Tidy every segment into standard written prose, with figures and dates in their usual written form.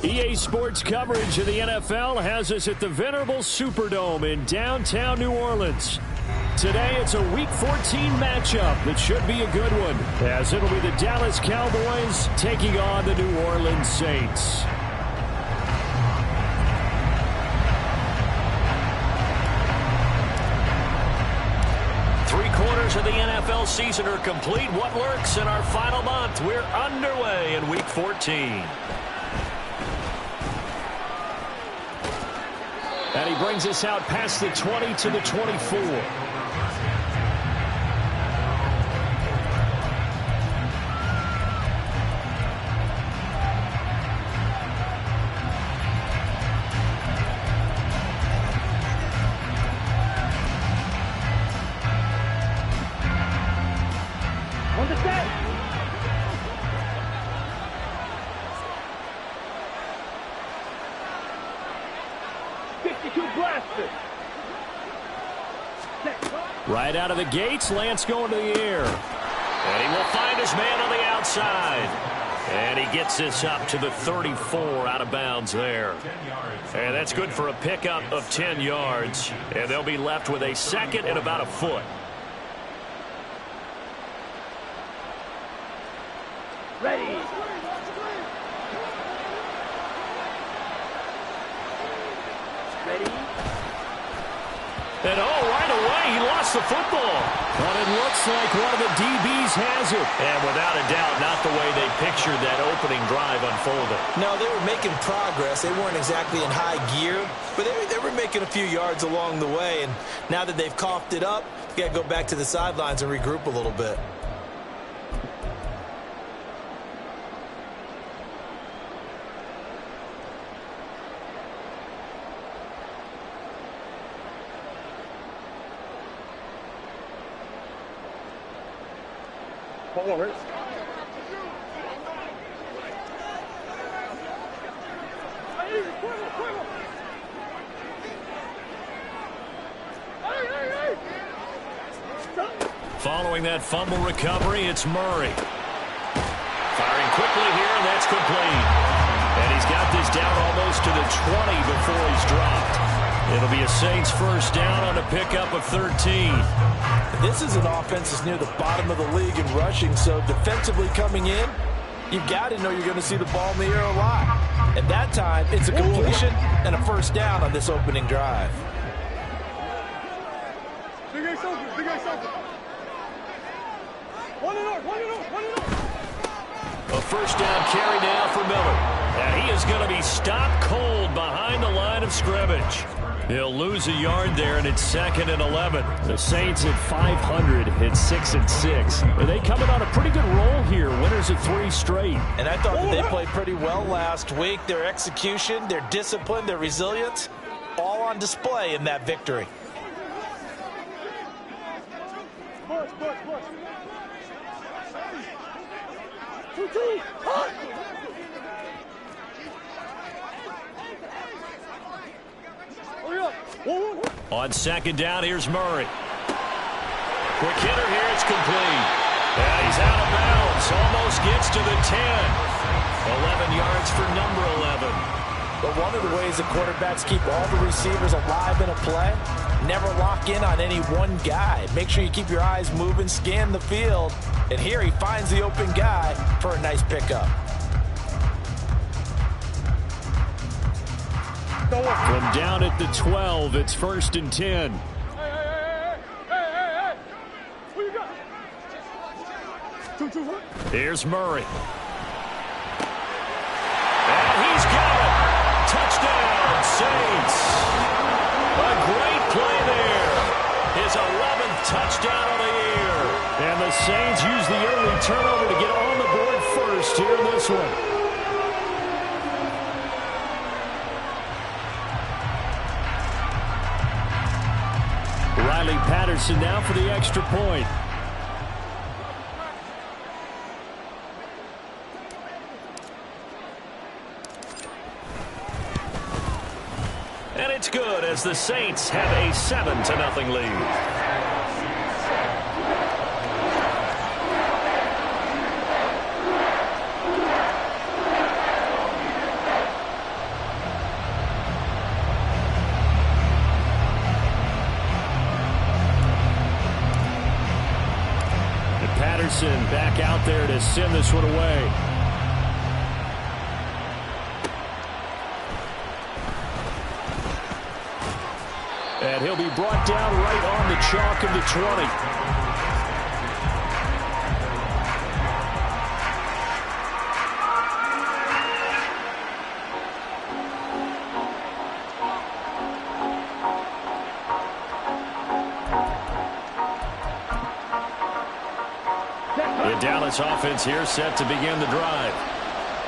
EA Sports coverage of the NFL has us at the venerable Superdome in downtown New Orleans. Today, it's a Week 14 matchup that should be a good one, as it'll be the Dallas Cowboys taking on the New Orleans Saints. Three-quarters of the NFL season are complete. What lurks in our final month? We're underway in Week 14. And he brings us out past the 20 to the 24. On the set. Right out of the gates, Lance going to the air. And he will find his man on the outside. And he gets this up to the 34 out of bounds there. And that's good for a pickup of 10 yards. And they'll be left with a second and about a foot. Ready. Ready. And right away, he lost the football. But it looks like one of the DBs has it. And without a doubt, not the way they pictured that opening drive unfolding. No, they were making progress. They weren't exactly in high gear, but they were making a few yards along the way. And now that they've coughed it up, you got to go back to the sidelines and regroup a little bit. Hold on, Rich. Following that fumble recovery, it's Murray. Firing quickly here, and that's complete. And he's got this down almost to the 20 before he's dropped. It'll be a Saints first down on a pickup of 13. This is an offense that's near the bottom of the league in rushing, so defensively coming in, you've got to know you're going to see the ball in the air a lot. At that time, it's a completion and a first down on this opening drive. Big Ace open, Big Ace open. One and up. A first down carry now for Miller. And he is going to be stopped cold behind the line of scrimmage. He'll lose a yard there, and it's 2nd and 11. The Saints at 500 at 6-6. They coming on a pretty good roll here. Winners of 3 straight. And I thought that they played pretty well last week. Their execution, their discipline, their resilience, all on display in that victory. Push. 2-2. On 2nd down, here's Murray. Quick hitter here, it's complete. And he's out of bounds, almost gets to the 10. 11 yards for number 11. But one of the ways that quarterbacks keep all the receivers alive in a play, never lock in on any one guy. Make sure you keep your eyes moving, scan the field. And here he finds the open guy for a nice pickup. From down at the 12, it's 1st and 10. Hey. What you got? 2-2. Here's Murray. And he's got it. Touchdown, Saints. A great play there. His 11th touchdown of the year. And the Saints use the early turnover to get on the board first here in this one. Riley Patterson now for the extra point. And it's good as the Saints have a 7-0 lead. back out there to send this one away. And he'll be brought down right on the chalk of the 20. The Dallas offense here set to begin the drive.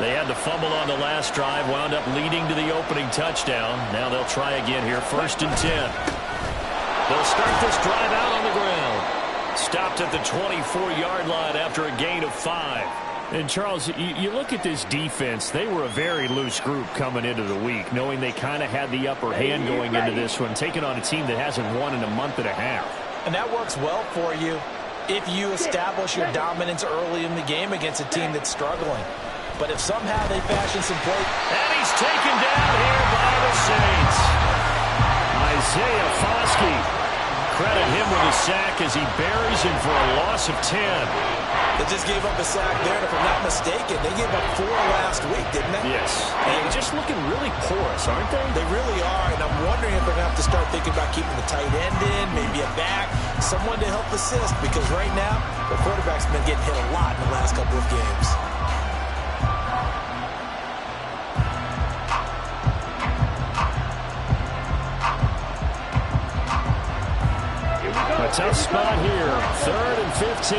They had the fumble on the last drive, wound up leading to the opening touchdown. Now they'll try again here, 1st and 10. They'll start this drive out on the ground. Stopped at the 24-yard line after a gain of 5. And, Charles, you look at this defense. They were a very loose group coming into the week, knowing they kind of had the upper hand going into this one, taking on a team that hasn't won in a month and a half. And that works well for you if you establish your dominance early in the game against a team that's struggling. But if somehow they fashion some play... And he's taken down here by the Saints. Isaiah Foskey. Credit him with a sack as he buries him for a loss of 10. They just gave up a sack there, and if I'm not mistaken, they gave up 4 last week, didn't they? Yes. And just looking really porous, aren't they? They really are, and I'm wondering if they're going to have to start thinking about keeping the tight end in, maybe a back, someone to help assist, because right now, the quarterback's been getting hit a lot in the last couple of games. A tough spot here. 3rd and 15.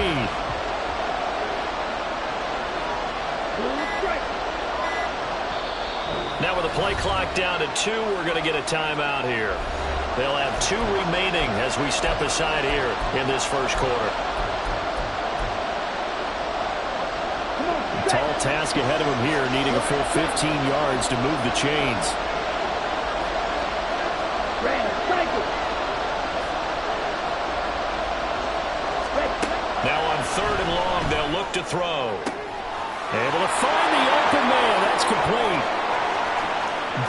Now with the play clock down to 2, we're going to get a timeout here. They'll have 2 remaining as we step aside here in this first quarter. Tall task ahead of him here, needing a full 15 yards to move the chains. Now on 3rd and long, they'll look to throw. Able to find the open man. That's complete.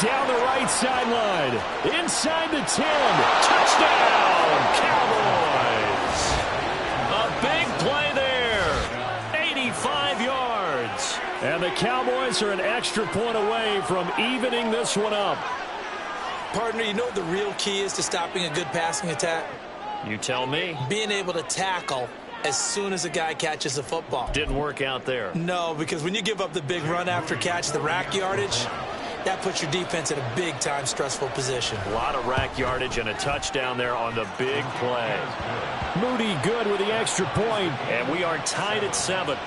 Down the right sideline. Inside the 10. Touchdown, Cowboys. A big play there. 85 yards. And the Cowboys are an extra point away from evening this one up. Partner, you know what the real key is to stopping a good passing attack? You tell me. Being able to tackle as soon as a guy catches the football. Didn't work out there. No, because when you give up the big run after catch, the rack yardage, that puts your defense in a big-time stressful position. A lot of rack yardage and a touchdown there on the big play. Moody good with the extra point, and we are tied at 7.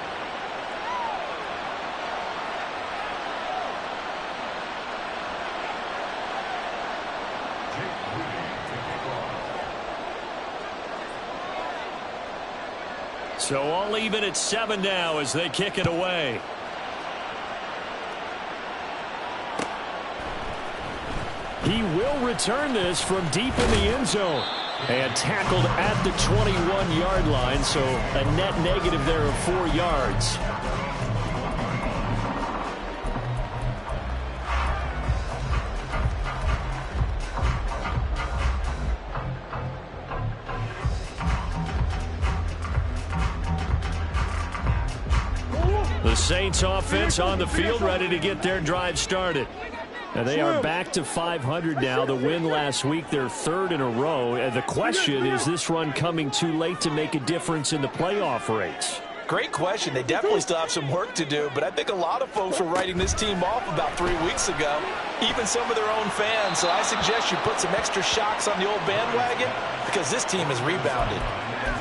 So all even at 7 now as they kick it away. He will return this from deep in the end zone. And tackled at the 21-yard line, so a net negative there of 4 yards. The Saints offense on the field, ready to get their drive started. And they are back to 500 now. The win last week, their 3rd in a row. And the question is this run coming too late to make a difference in the playoff race? Great question. They definitely still have some work to do, but I think a lot of folks were writing this team off about 3 weeks ago, even some of their own fans. So I suggest you put some extra shocks on the old bandwagon because this team has rebounded.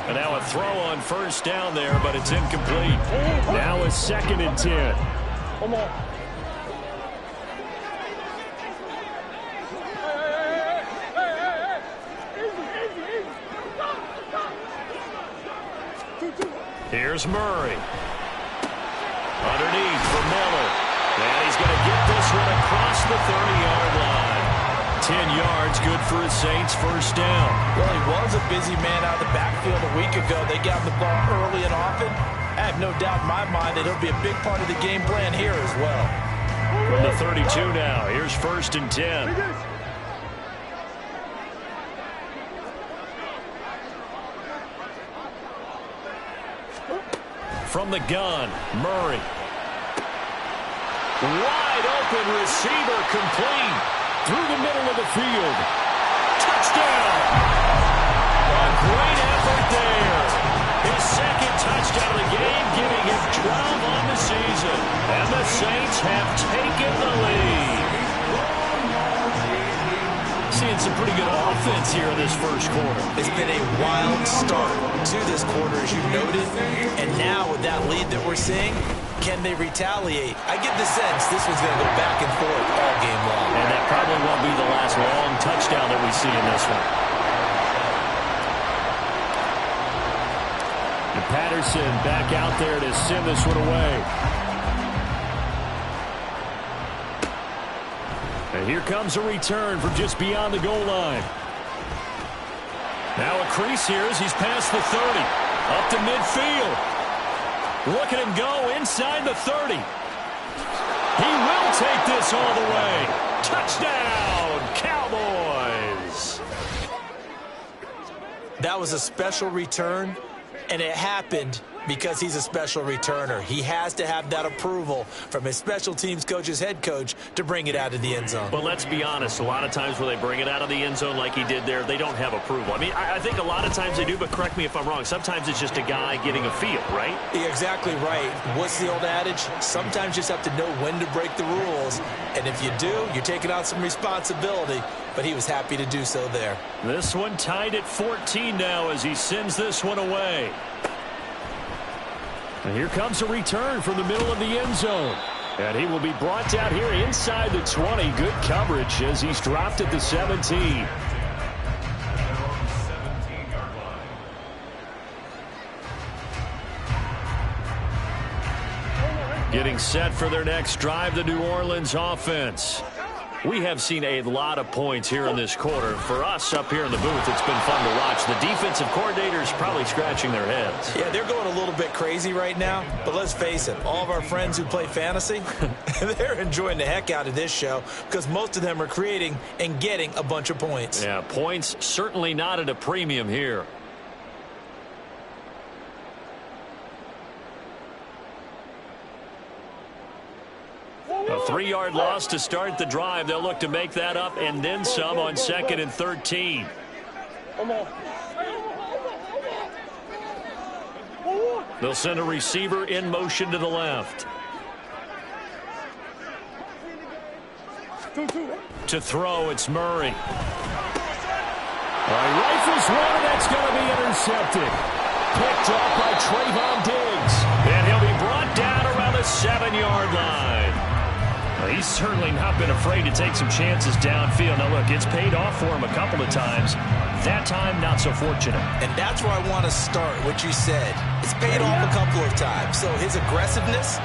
And now a throw on 1st down there, but it's incomplete. Now a 2nd and 10. Come on. Here's Murray. Underneath for Miller. And he's going to get this one across the 30-yard line. 10 yards, good for his Saints, 1st down. Well, he was a busy man out of the backfield a week ago. They got the ball early and often. I have no doubt in my mind that it'll be a big part of the game plan here as well. From the 32 now, here's 1st and 10. from the gun. Murray. Wide open receiver, complete through the middle of the field. Touchdown! A great effort there. His second touchdown of the game, giving him 12 on the season. And the Saints have taken the lead. Seeing some pretty good offense here in this first quarter. It's been a wild start to this quarter, as you noted. And now with that lead that we're seeing, can they retaliate? I get the sense this one's going to go back and forth all game long. And that probably won't be the last long touchdown that we see in this one. And Patterson back out there to send this one away. And here comes a return from just beyond the goal line. Now a crease here as he's past the 30. Up to midfield. Look at him go inside the 30. He will take this all the way. Touchdown, Cowboys. That was a special return, and it happened because he's a special returner. He has to have that approval from his special teams coach's head coach to bring it out of the end zone. But let's be honest, a lot of times when they bring it out of the end zone like he did there, they don't have approval. I mean, I think a lot of times they do, but correct me if I'm wrong. Sometimes it's just a guy getting a feel, right? You're exactly right. What's the old adage? Sometimes you just have to know when to break the rules. And if you do, you're taking on some responsibility. But he was happy to do so there. This one tied at 14 now as he sends this one away. And here comes a return from the middle of the end zone. And he will be brought down here inside the 20. Good coverage as he's dropped at the 17. Getting set for their next drive, the New Orleans offense. We have seen a lot of points here in this quarter. For us up here in the booth, it's been fun to watch. The defensive coordinators probably scratching their heads. Yeah, they're going a little bit crazy right now. But let's face it, all of our friends who play fantasy, they're enjoying the heck out of this show because most of them are creating and getting a bunch of points. Yeah, points certainly not at a premium here. A 3-yard loss to start the drive. They'll look to make that up and then some on 2nd and 13. They'll send a receiver in motion to the left. To throw, it's Murray. Rifles one, and that's going to be intercepted. Picked up by Trayvon Diggs. And he'll be brought down around the 7-yard line. He's certainly not been afraid to take some chances downfield. Now, look, it's paid off for him a couple of times. That time, not so fortunate. And that's where I want to start, what you said. It's paid off a couple of times. So his aggressiveness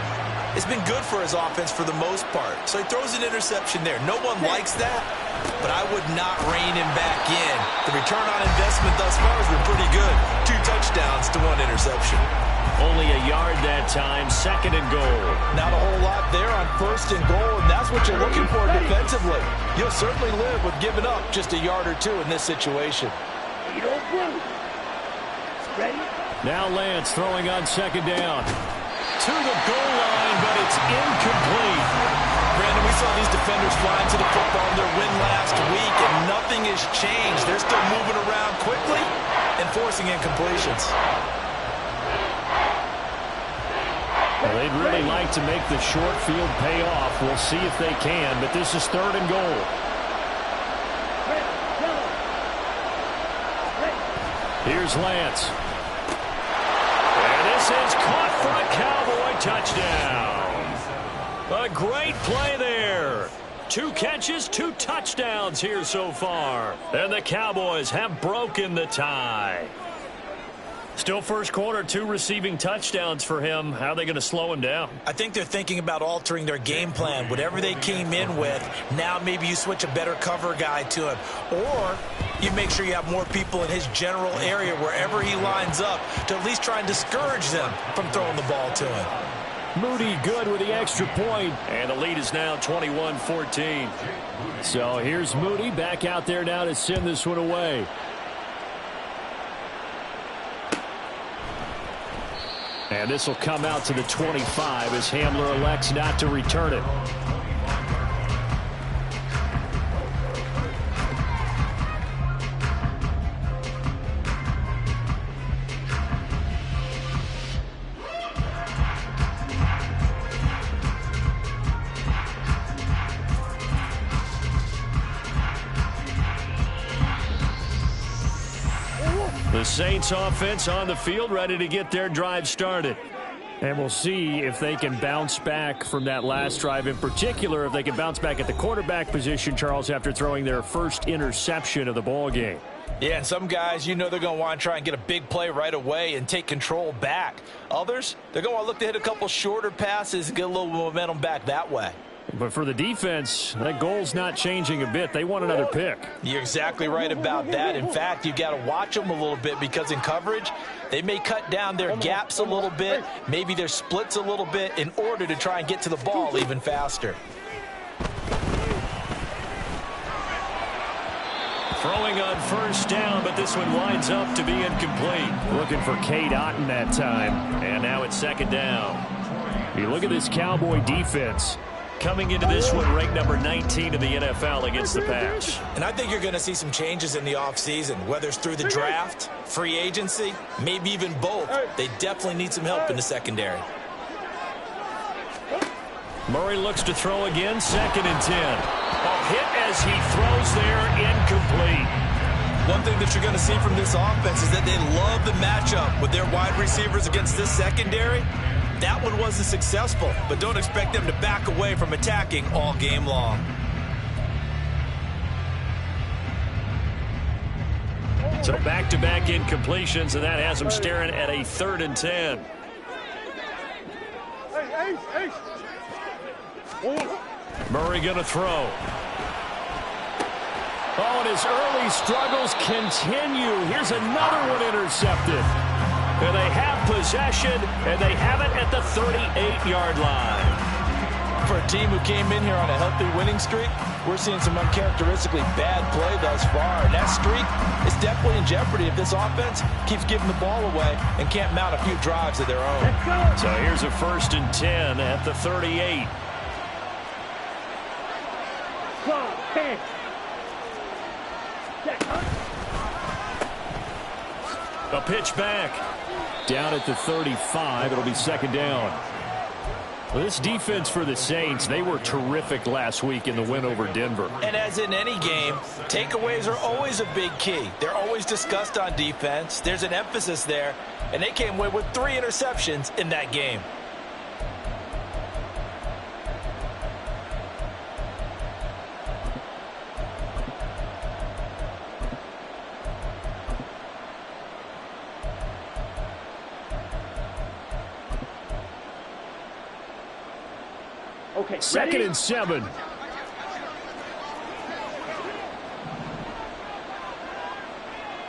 has been good for his offense for the most part. So he throws an interception there. No one likes that, but I would not rein him back in. The return on investment thus far has been pretty good. 2 touchdowns to 1 interception. Only a yard that time, 2nd and goal. Not a whole lot there on 1st and goal, and that's what you're looking for defensively. You'll certainly live with giving up just a yard or 2 in this situation. Now Lance throwing on 2nd down. To the goal line, but it's incomplete. Brandon, we saw these defenders flying to the football in their win last week, and nothing has changed. They're still moving around quickly and forcing incompletions. Well, they'd really like to make the short field pay off. We'll see if they can, but this is 3rd and goal. Here's Lance. And this is caught for a Cowboy touchdown. A great play there. 2 catches, 2 touchdowns here so far. And the Cowboys have broken the tie. Still first quarter, 2 receiving touchdowns for him. How are they going to slow him down? I think they're thinking about altering their game plan. Whatever they came in with, now maybe you switch a better cover guy to him. Or you make sure you have more people in his general area wherever he lines up to at least try and discourage them from throwing the ball to him. Moody good with the extra point. And the lead is now 21-14. So here's Moody back out there now to send this one away. And this will come out to the 25 as Hamler elects not to return it. The Saints offense on the field, ready to get their drive started. And we'll see if they can bounce back from that last drive. In particular, if they can bounce back at the quarterback position, Charles, after throwing their first interception of the ball game. Yeah, and some guys, you know they're going to want to try and get a big play right away and take control back. Others, they're going to want to look to hit a couple shorter passes and get a little momentum back that way. But for the defense, that goal's not changing a bit. They want another pick. You're exactly right about that. In fact, you've got to watch them a little bit because in coverage, they may cut down their gaps a little bit, maybe their splits a little bit in order to try and get to the ball even faster. Throwing on first down, but this one winds up to be incomplete. Looking for Cade Otton that time, and now it's second down. You look at this Cowboy defense. Coming into this one, ranked number 19 in the NFL against the pass. And I think you're going to see some changes in the offseason, whether it's through the draft, free agency, maybe even both. They definitely need some help in the secondary. Murray looks to throw again, 2nd and 10. A hit as he throws there, incomplete. One thing that you're going to see from this offense is that they love the matchup with their wide receivers against this secondary. That one wasn't successful, but don't expect them to back away from attacking all game long. So back-to-back incompletions, and that has them staring at a 3rd and 10. Murray going to throw. Oh, and his early struggles continue. Here's another one intercepted. And they have possession, and they have it at the 38-yard line. For a team who came in here on a healthy winning streak, we're seeing some uncharacteristically bad play thus far. And that streak is definitely in jeopardy if this offense keeps giving the ball away and can't mount a few drives of their own. So here's a 1st and 10 at the 38. A pitch back. Down at the 35, it'll be 2nd down. Well, this defense for the Saints, they were terrific last week in the win over Denver. And as in any game, takeaways are always a big key. They're always discussed on defense. There's an emphasis there, and they came away with 3 interceptions in that game. Okay, 2nd and 7.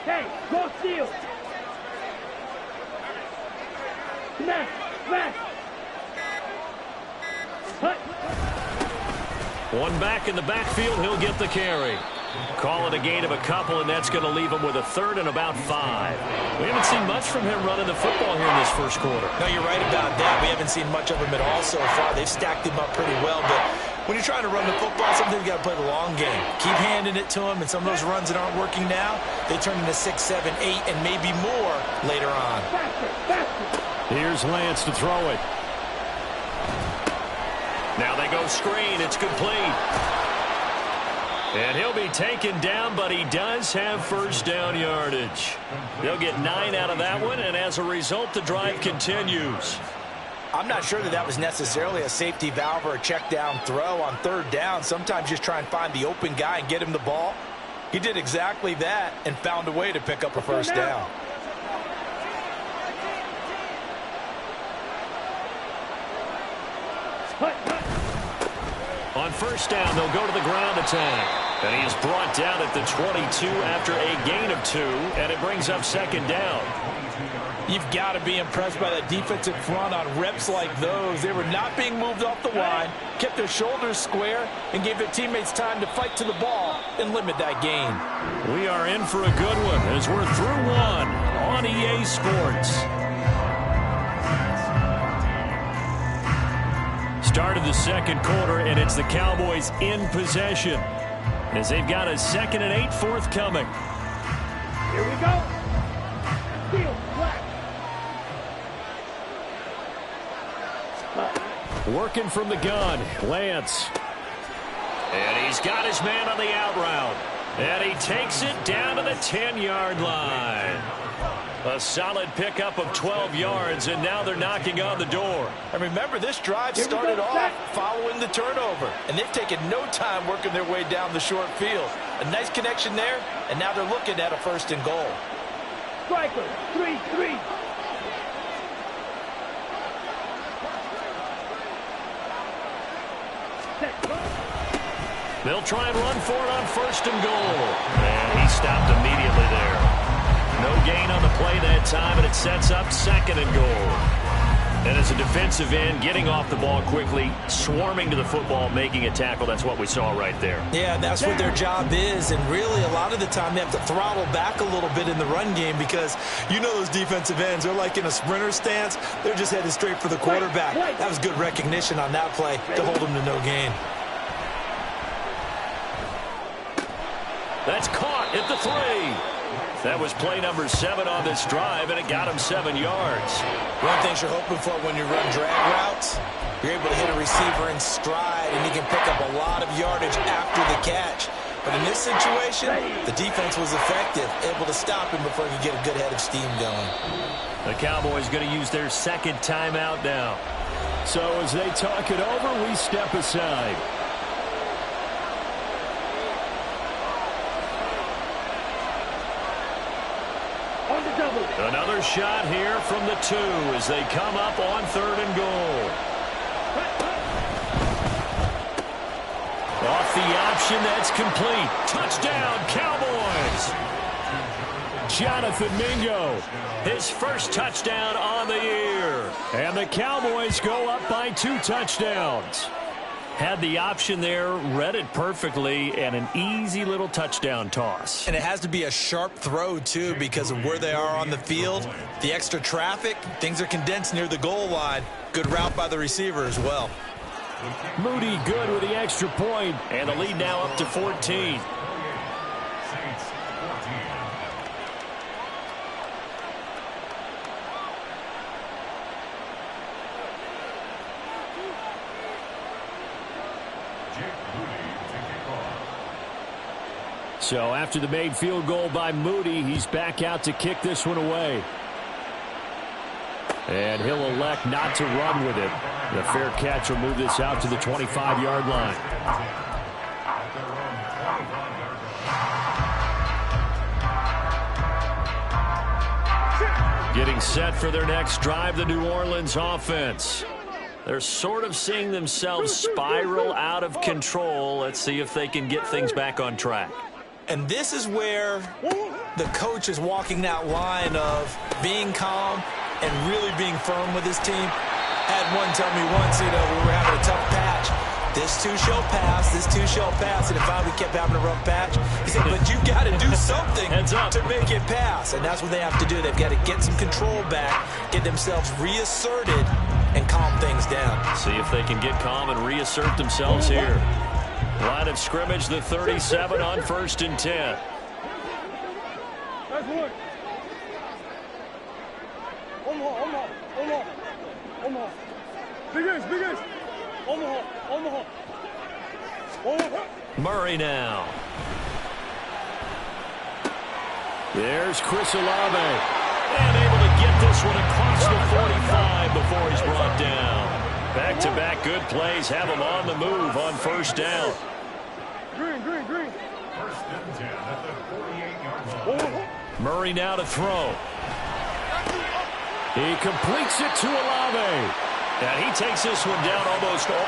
Hey, go steal. Smash, smash. Hut. One back in the backfield, he'll get the carry. Call it a gain of a couple, and that's going to leave him with a 3rd and about 5. We haven't seen much from him running the football here in this first quarter. No, you're right about that. We haven't seen much of him at all so far. They've stacked him up pretty well, but when you're trying to run the football, sometimes you got to play the long game. Keep handing it to him, and some of those runs that aren't working now, they turn into 6, 7, 8, and maybe more later on. Here's Lance to throw it. Now they go screen. It's complete. And he'll be taken down, but he does have 1st down yardage. They'll get 9 out of that one, and as a result, the drive continues. I'm not sure that was necessarily a safety valve or a check down throw on 3rd down. Sometimes just try and find the open guy and get him the ball. He did exactly that and found a way to pick up a 1st down. On 1st down, they'll go to the ground attack. And he is brought down at the 22 after a gain of 2, and it brings up 2nd down. You've got to be impressed by that defensive front on reps like those. They were not being moved off the line, kept their shoulders square, and gave their teammates time to fight to the ball and limit that gain. We are in for a good one as we're through one on EA Sports. Start of the second quarter, and it's the Cowboys in possession as they've got a 2nd and 8 forthcoming. Here we go. Steal, flat. Working from the gun, Lance. And he's got his man on the out route. And he takes it down to the 10-yard line. A solid pickup of 12 yards, and now they're knocking on the door. And remember, this drive started off following the turnover, and they've taken no time working their way down the short field. A nice connection there, and now they're looking at a 1st and goal. Striker, 3-3. They'll try and run for it on 1st and goal. And he stopped immediately there. No gain on the play that time, and it sets up 2nd and goal. And as a defensive end, getting off the ball quickly, swarming to the football, making a tackle, that's what we saw right there. Yeah, and that's what their job is. And really, a lot of the time, they have to throttle back a little bit in the run game because you know those defensive ends, they're like in a sprinter stance. They're just headed straight for the quarterback. That was good recognition on that play to hold him to no gain. That's caught at the 3. That was play number 7 on this drive, and it got him 7 yards. One of the things you're hoping for when you run drag routes, you're able to hit a receiver in stride, and he can pick up a lot of yardage after the catch. But in this situation, the defense was effective, able to stop him before he could get a good head of steam going. The Cowboys going to use their 2nd timeout now. So as they talk it over, we step aside. Another shot here from the 2 as they come up on 3rd and goal. Off the option, that's complete. Touchdown, Cowboys! Jonathan Mingo, his first touchdown on the year. And the Cowboys go up by 2 touchdowns. Had the option there, read it perfectly, and an easy little touchdown toss. And it has to be a sharp throw, too, because of where they are on the field. The extra traffic, things are condensed near the goal line. Good route by the receiver as well. Moody good with the extra point, and the lead now up to 14. So after the made field goal by Moody, he's back out to kick this one away. And he'll elect not to run with it. The fair catch will move this out to the 25-yard line. Getting set for their next drive, the New Orleans offense. They're sort of seeing themselves spiral out of control. Let's see if they can get things back on track. And this is where the coach is walking that line of being calm and really being firm with his team. Had one tell me once, we were having a tough patch. This too shall pass, this too shall pass. And finally we kept having a rough patch. He said, but you got to do something to make it pass. And that's what they have to do. They've got to get some control back, get themselves reasserted, and calm things down. See if they can get calm and reassert themselves here. Line of scrimmage, the 37 on 1st and 10. Nice work. Omaha. Big ace. Omaha. Murray now. There's Chris Olave. And able to get this one across the 45 before he's brought down. Back-to-back good plays have him on the move on 1st down. Green. 1st and 10 at the 48-yard line. Murray now to throw. He completes it to Olave. And he takes this one down almost all.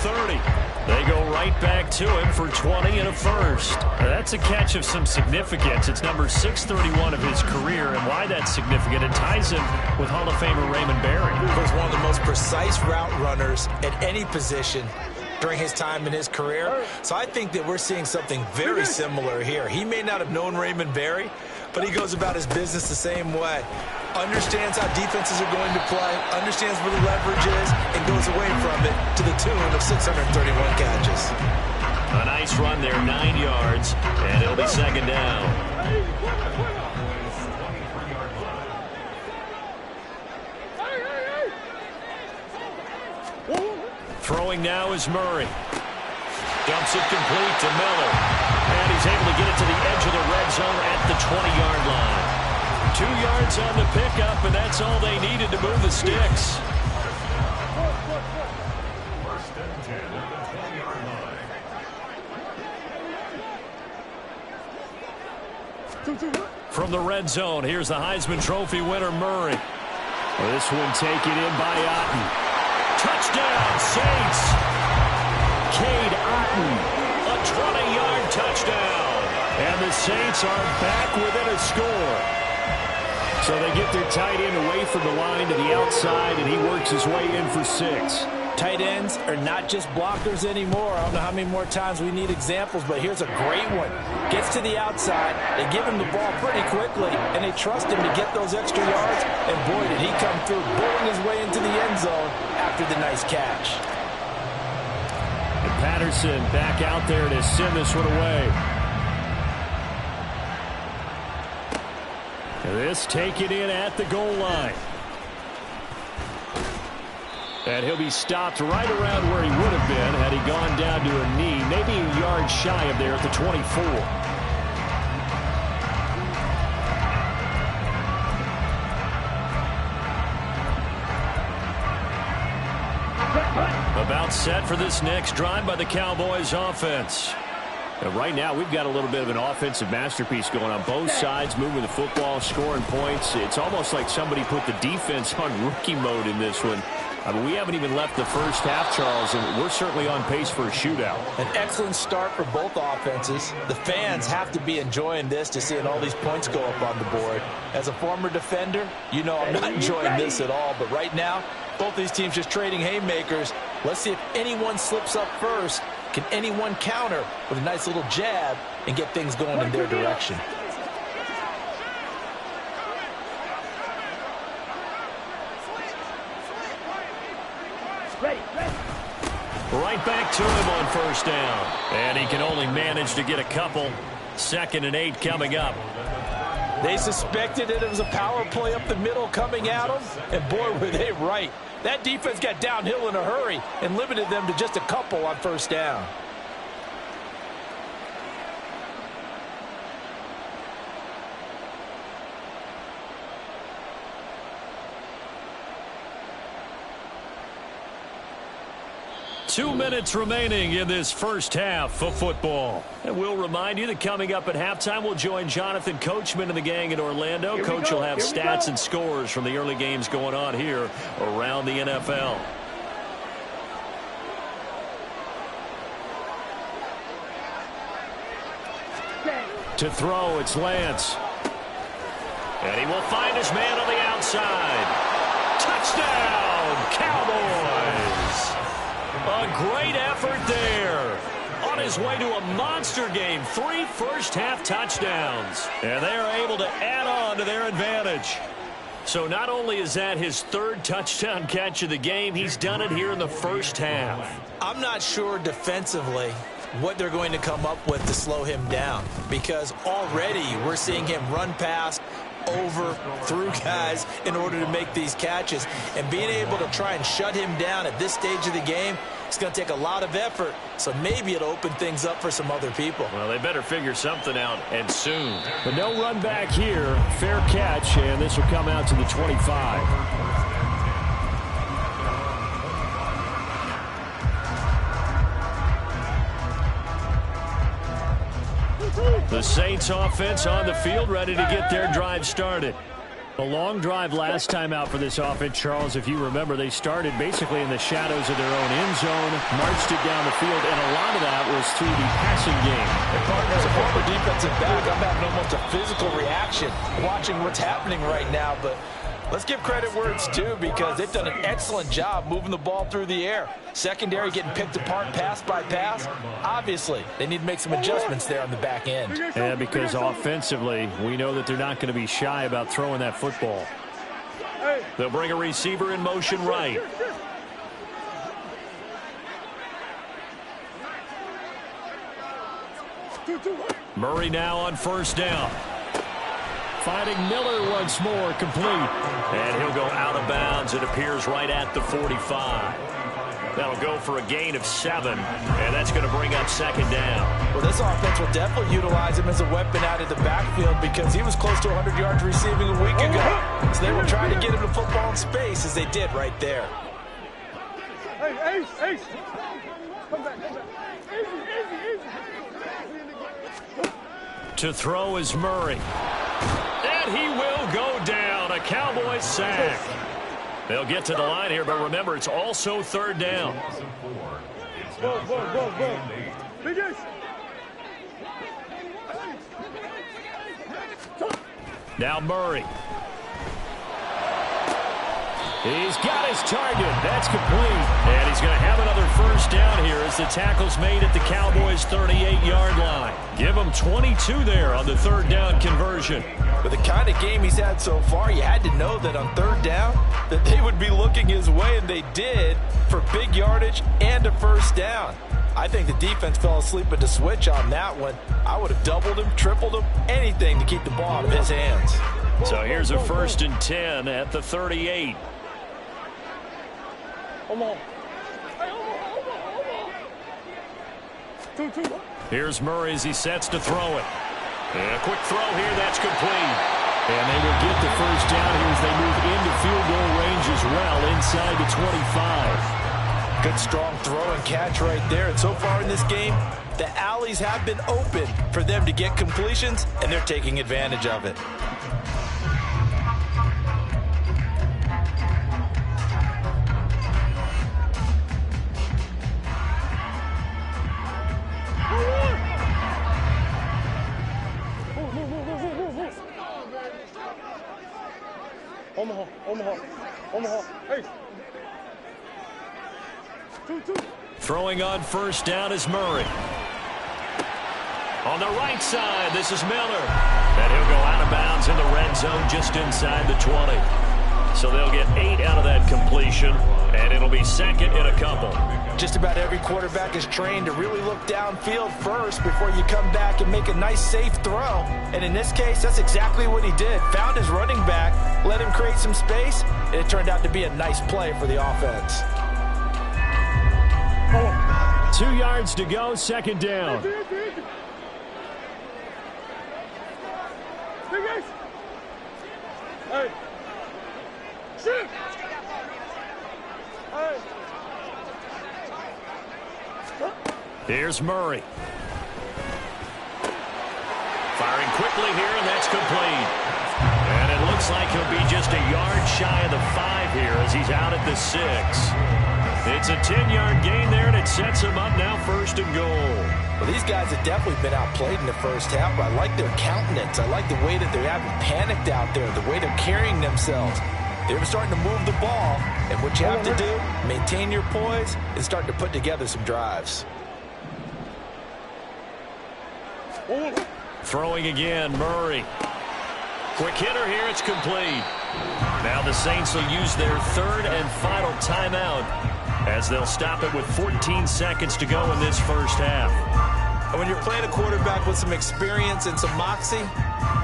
30. They go right back to him for 20 and a first. That's a catch of some significance. It's number 631 of his career, and why that's significant, it ties him with Hall of Famer Raymond Berry. He was one of the most precise route runners at any position during his time in his career. So I think that we're seeing something very similar here. He may not have known Raymond Berry, but he goes about his business the same way. Understands how defenses are going to play, understands where the leverage is, and goes away from it to the tune of 631 catches. A nice run there, 9 yards, and it'll be second down. Throwing now is Murray. Dumps it complete to Miller. And he's able to get it to the edge of the red zone at the 20-yard line. 2 yards on the pickup, and that's all they needed to move the sticks. First and 10 at the 20-yard line. From the red zone, here's the Heisman Trophy winner, Murray. This one taken in by Otten. Touchdown, Saints. Cade Otten, a 20-yard touchdown. And the Saints are back within a score. So they get their tight end away from the line to the outside, and he works his way in for 6. Tight ends are not just blockers anymore. I don't know how many more times we need examples, but here's a great one. Gets to the outside, they give him the ball pretty quickly, and they trust him to get those extra yards, and boy, did he come through, bowling his way into the end zone after the nice catch. And Patterson back out there to send this one away. This taken in at the goal line. And he'll be stopped right around where he would have been had he gone down to a knee, maybe a yard shy of there at the 24. About set for this next drive by the Cowboys offense. And right now, we've got a little bit of an offensive masterpiece going on both sides, moving the football, scoring points. It's almost like somebody put the defense on rookie mode in this one. I mean, we haven't even left the first half, Charles, and we're certainly on pace for a shootout. An excellent start for both offenses. The fans have to be enjoying this to seeing all these points go up on the board. As a former defender, you know I'm not enjoying this at all, but right now, both these teams just trading haymakers. Let's see if anyone slips up first. Can anyone counter with a nice little jab and get things going in their direction? Right back to him on first down. And he can only manage to get a couple. 2nd and 8 coming up. They suspected it was a power play up the middle coming at them, and boy, were they right. That defense got downhill in a hurry and limited them to just a couple on first down. Two minutes remaining in this first half of football. And we'll remind you that coming up at halftime, we'll join Jonathan Coachman and the gang in Orlando. Coach will have stats and scores from the early games going on here around the NFL. To throw, it's Lance. And he will find his man on the outside. Touchdown, Cowboys! A great effort there. On his way to a monster game. 3 first-half touchdowns. And they are able to add on to their advantage. So not only is that his 3rd touchdown catch of the game, he's done it here in the first half. I'm not sure defensively what they're going to come up with to slow him down, because already we're seeing him run past, over, through guys in order to make these catches. And being able to try and shut him down at this stage of the game, it's going to take a lot of effort. So maybe it'll open things up for some other people. Well, they better figure something out, and soon. But no run back here. Fair catch, and this will come out to the 25. The Saints offense on the field, ready to get their drive started. A long drive last time out for this offense, Charles. If you remember, they started basically in the shadows of their own end zone, marched it down the field, and a lot of that was through the passing game. And partners, a former defensive back, I'm having almost a physical reaction watching what's happening right now, but let's give credit where it's due because they've done an excellent job moving the ball through the air. Secondary getting picked apart pass by pass. Obviously, they need to make some adjustments there on the back end. Yeah, because offensively, we know that they're not going to be shy about throwing that football. They'll bring a receiver in motion right. Murray now on first down. Finding Miller once more, complete. And he'll go out of bounds. It appears right at the 45. That'll go for a gain of 7, and that's going to bring up second down. Well, this offense will definitely utilize him as a weapon out of the backfield because he was close to 100 yards receiving a week ago. So they will try to get him the football in space as they did right there. Hey, Ace. Come back. Easy. To throw is Murray. And he will go down. A Cowboys sack. They'll get to the line here, but remember, it's also third down. Go. Biggest. Now Murray. He's got his target. That's complete. And he's going to have another first down here as the tackle's made at the Cowboys' 38-yard line. Give him 22 there on the third down conversion. With the kind of game he's had so far, you had to know that on third down that they would be looking his way, and they did, for big yardage and a first down. I think the defense fell asleep at the switch on that one. I would have doubled him, tripled him, anything to keep the ball out of his hands. So here's a 1st and 10 at the 38. Here's Murray as he sets to throw it. And a quick throw here, that's complete. And they will get the first down here as they move into field goal range as well, inside the 25. Good strong throw and catch right there. And so far in this game, the alleys have been open for them to get completions, and they're taking advantage of it. Omaha. Hey. Two. Throwing on first down is Murray. On the right side, this is Miller. And he'll go out of bounds in the red zone just inside the 20. So they'll get 8 out of that completion, and it'll be second in a couple. Just about every quarterback is trained to really look downfield first before you come back and make a nice, safe throw. And in this case, that's exactly what he did. Found his running back, let him create some space, and it turned out to be a nice play for the offense. 2 yards to go, second down. Hey. Shoot. Hey. Here's Murray. Firing quickly here, and that's complete. And it looks like he'll be just a yard shy of the 5 here as he's out at the 6. It's a 10-yard gain there, and it sets him up now 1st and goal. Well, these guys have definitely been outplayed in the first half, but I like their countenance. I like the way that they haven't panicked out there, the way they're carrying themselves. They're starting to move the ball, and what you have to do, maintain your poise and start to put together some drives. Throwing again, Murray. Quick hitter here, it's complete. Now the Saints will use their 3rd and final timeout as they'll stop it with 14 seconds to go in this first half. And when you're playing a quarterback with some experience and some moxie,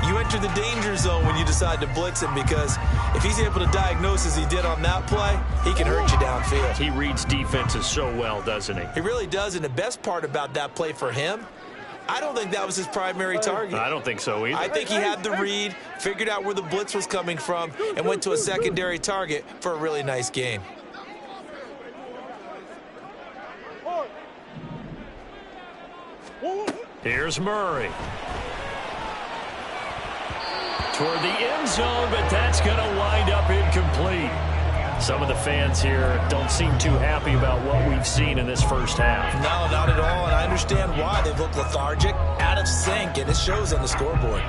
you enter the danger zone when you decide to blitz him, because if he's able to diagnose as he did on that play, he can hurt you downfield. He reads defenses so well, doesn't he? He really does, and the best part about that play for him, I don't think that was his primary target. I don't think so either. I think he had the read, figured out where the blitz was coming from, and went to a secondary target for a really nice gain. Here's Murray. toward the end zone, but that's going to wind up incomplete. Some of the fans here don't seem too happy about what we've seen in this first half. No, not at all, and I understand why. They've looked lethargic, out of sync, and it shows on the scoreboard.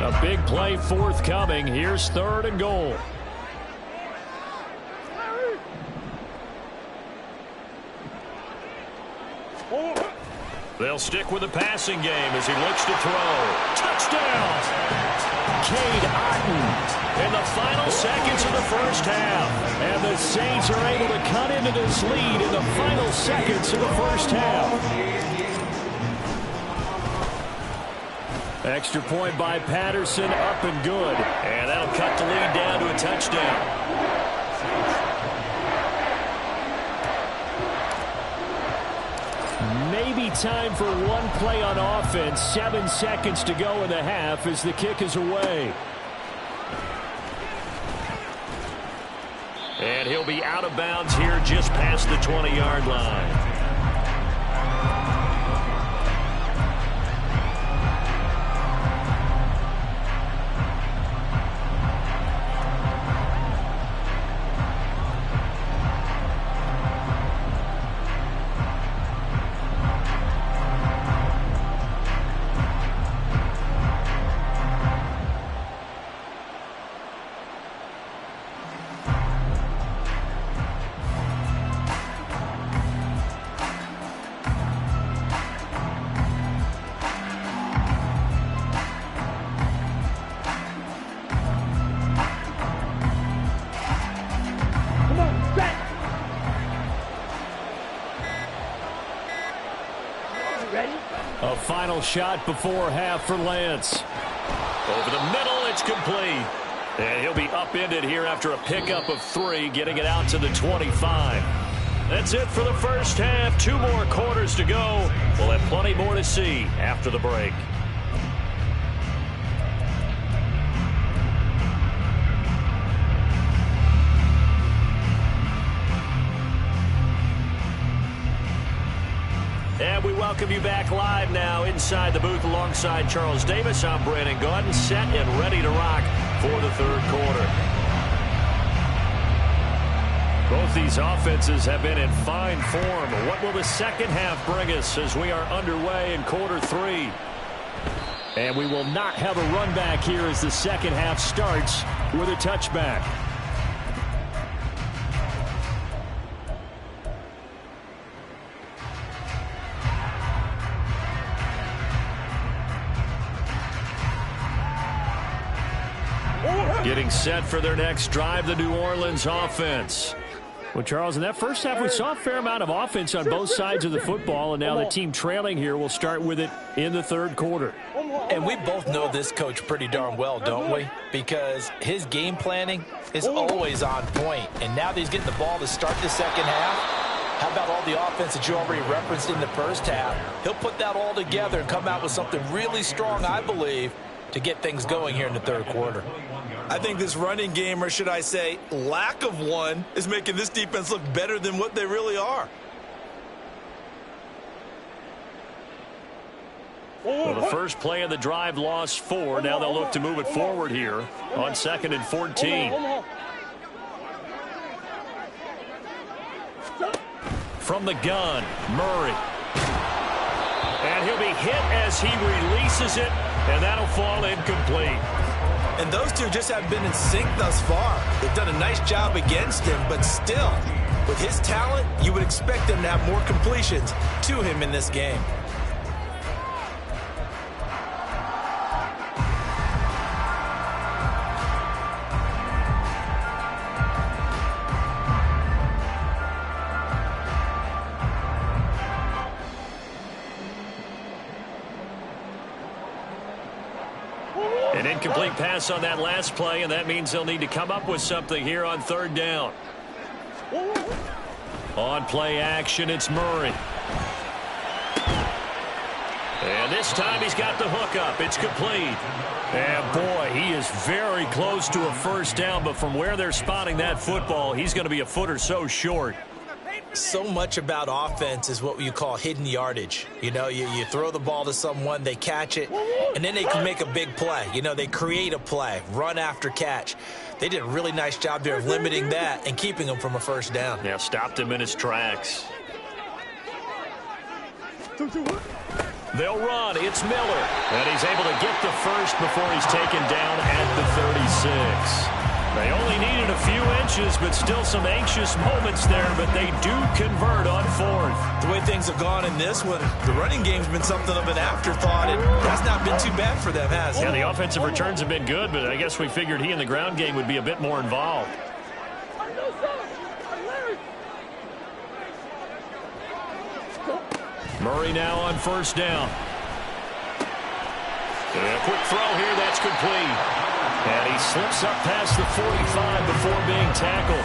A big play forthcoming. Here's 3rd and goal. They'll stick with the passing game as he looks to throw. Touchdown! Cade Otton in the final seconds of the first half. And the Saints are able to cut into this lead in the final seconds of the first half. Extra point by Patterson, up and good. And that'll cut the lead down to a touchdown. Maybe time for one play on offense. 7 seconds to go in the half as the kick is away. And he'll be out of bounds here just past the 20-yard line. A final shot before half for Lance. Over the middle, it's complete. And he'll be upended here after a pickup of 3, getting it out to the 25. That's it for the first half. 2 more quarters to go. We'll have plenty more to see after the break. And we welcome you back live now inside the booth alongside Charles Davis. I'm Brandon Gaudin, set and ready to rock for the 3rd quarter. Both these offenses have been in fine form. What will the second half bring us as we are underway in quarter 3? And we will not have a run back here as the second half starts with a touchback. Getting set for their next drive, the New Orleans offense. Well, Charles, in that first half, we saw a fair amount of offense on both sides of the football, and now the team trailing here will start with it in the 3rd quarter. And we both know this coach pretty darn well, don't we? Because his game planning is always on point. And now that he's getting the ball to start the second half, how about all the offense that you already referenced in the first half? He'll put that all together and come out with something really strong, I believe, to get things going here in the 3rd quarter. I think this running game, or should I say lack of one, is making this defense look better than what they really are. Well, the first play of the drive lost 4. Now they'll look to move it forward here on 2nd and 14. From the gun, Murray. And he'll be hit as he releases it, and that'll fall incomplete. And those two just haven't been in sync thus far. They've done a nice job against him, but still, with his talent, you would expect them to have more completions to him in this game. An incomplete pass on that last play, and that means they'll need to come up with something here on 3rd down. On play action, it's Murray. And this time he's got the hook up. It's complete. And, boy, he is very close to a first down, but from where they're spotting that football, he's going to be a foot or so short. So much about offense is what you call hidden yardage. You know, you throw the ball to someone, they catch it, and then they can make a big play. You know, they create a play, run after catch. They did a really nice job there of limiting that and keeping him from a first down. Yeah, stopped him in his tracks. They'll run. It's Miller. And he's able to get the first before he's taken down at the 36. They only needed a few inches, but still some anxious moments there, but they do convert on fourth. The way things have gone in this one, the running game's been something of an afterthought, and that's not been too bad for them, has it? Yeah, the offensive returns have been good, but I guess we figured he in the ground game would be a bit more involved. Murray now on first down. And a quick throw here, that's complete. And he slips up past the 45 before being tackled.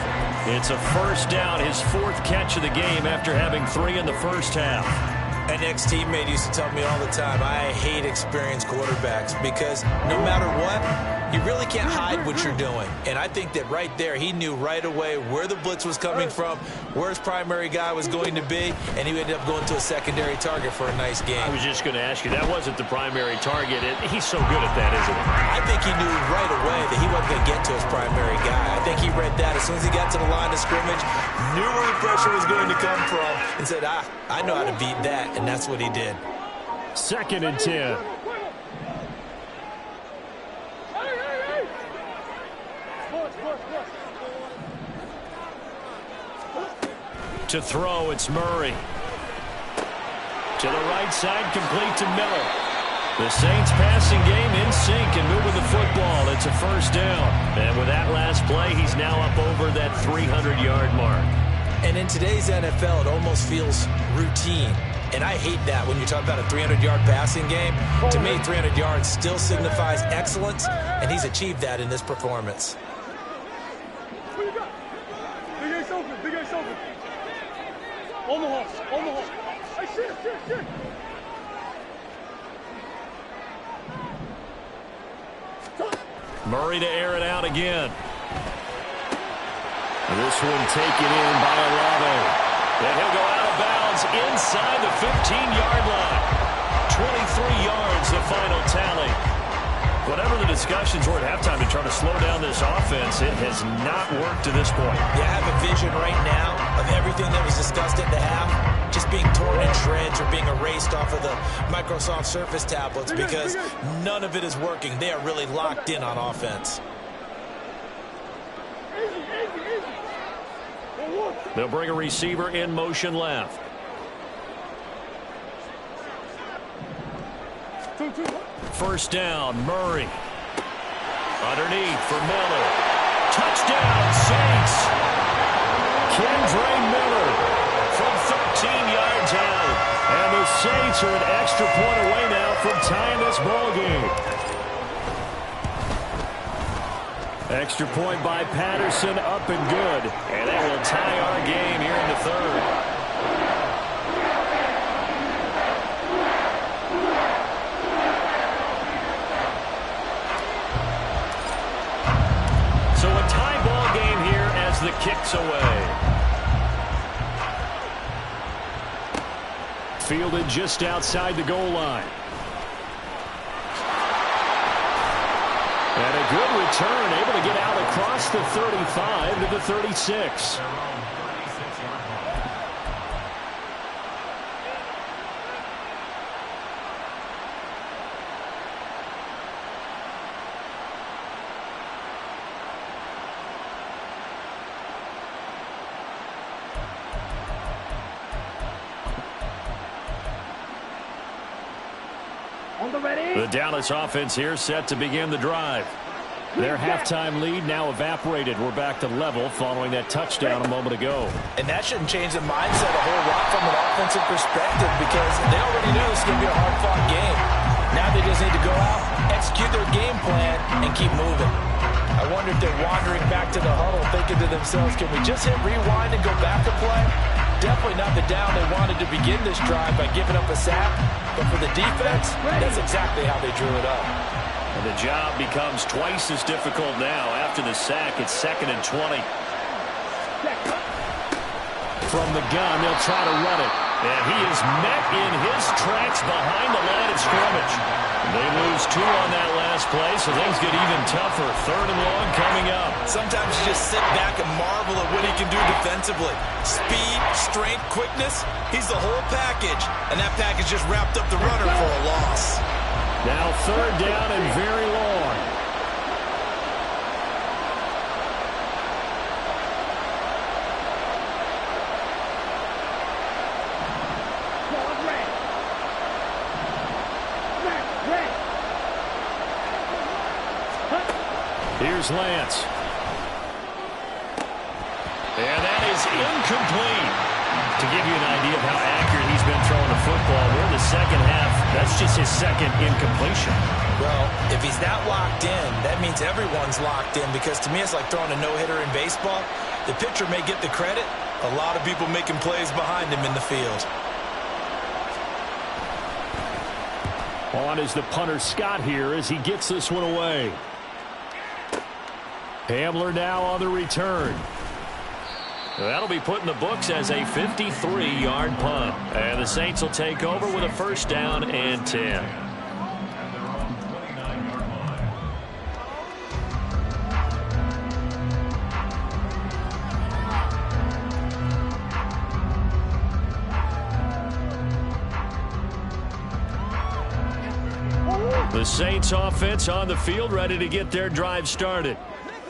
It's a first down, his fourth catch of the game after having 3 in the first half. An ex-teammate used to tell me all the time, I hate experienced quarterbacks because no matter what, you really can't hide what you're doing. And I think that right there, he knew right away where the blitz was coming from, where his primary guy was going to be, and he ended up going to a secondary target for a nice game. I was just going to ask you, that wasn't the primary target. He's so good at that, isn't he? I think he knew right away that he wasn't going to get to his primary guy. I think he read that as soon as he got to the line of scrimmage, knew where the pressure was going to come from, and said, I know how to beat that, and that's what he did. 2nd and 10. To throw, it's Murray. To the right side, complete to Miller. The Saints passing game in sync and moving the football. It's a first down. And with that last play, he's now up over that 300-yard mark. And in today's NFL, it almost feels routine. And I hate that when you talk about a 300-yard passing game. To me, 300 yards still signifies excellence, and he's achieved that in this performance. Big Ace open, Big Ace open. On the horse, on the horse. Hey, shit. Murray to air it out again. This one taken in by Olave. And he'll go out of bounds inside the 15-yard line. 23 yards, the final tally. Whatever the discussions were at halftime to try to slow down this offense, it has not worked to this point. Yeah, I have a vision right now of everything that was discussed at the half just being torn in shreds or being erased off of the Microsoft Surface tablets because none of it is working. They are really locked in on offense. They'll bring a receiver in motion left. First down, Murray. Underneath for Miller. Touchdown, Saints. Kendre Miller from 13 yards out. And the Saints are an extra point away now from tying this ball game. Extra point by Patterson, up and good. And that will tie our game here in the third. So a tie ball game here as the kick's away. Fielded just outside the goal line. And a good return, able to get out across the 35 to the 36. The Dallas offense here set to begin the drive. Their halftime lead now evaporated. We're back to level following that touchdown a moment ago. And that shouldn't change the mindset a whole lot from an offensive perspective because they already knew it's going to be a hard-fought game. Now they just need to go out, execute their game plan, and keep moving. I wonder if they're wandering back to the huddle thinking to themselves, can we just hit rewind and go back a play? Definitely not the down they wanted to begin this drive by giving up a sack. But for the defense, that's exactly how they drew it up. And the job becomes twice as difficult now. After the sack, it's 2nd and 20. From the gun, they'll try to run it. And he is met in his tracks behind the line of scrimmage. They lose 2 on that last play, so things get even tougher. 3rd and long coming up. Sometimes you just sit back and marvel at what he can do defensively. Speed, strength, quickness, he's the whole package. And that package just wrapped up the runner for a loss. Now 3rd down and very long. Here's Lance. And that is incomplete. To give you an idea of how accurate he's been throwing the football, we're in the second half. That's just his 2nd incompletion. Well, if he's not locked in, that means everyone's locked in, because to me it's like throwing a no-hitter in baseball. The pitcher may get the credit. A lot of people making plays behind him in the field. On is the punter Scott here as he gets this one away. Hamler now on the return. That'll be put in the books as a 53-yard punt. And the Saints will take over with a 1st down and 10. The Saints offense on the field, ready to get their drive started.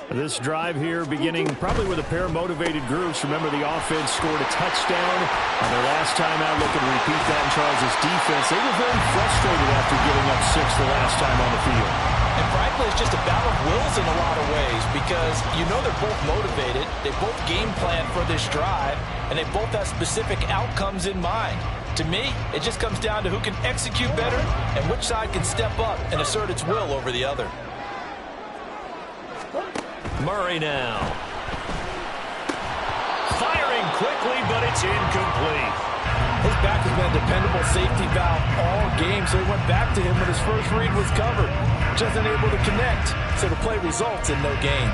This drive here beginning probably with a pair of motivated groups. Remember, the offense scored a touchdown on their last time out. Looking to repeat that in Charles' defense. They were very frustrated after giving up 6 the last time on the field. And frankly, it's just a battle of wills in a lot of ways, because you know they're both motivated. They both game plan for this drive, and they both have specific outcomes in mind. To me, it just comes down to who can execute better and which side can step up and assert its will over the other. Murray now. Firing quickly, but it's incomplete. His back has been a dependable safety valve all game, so he went back to him when his first read was covered. Just unable to connect, so the play results in no gain.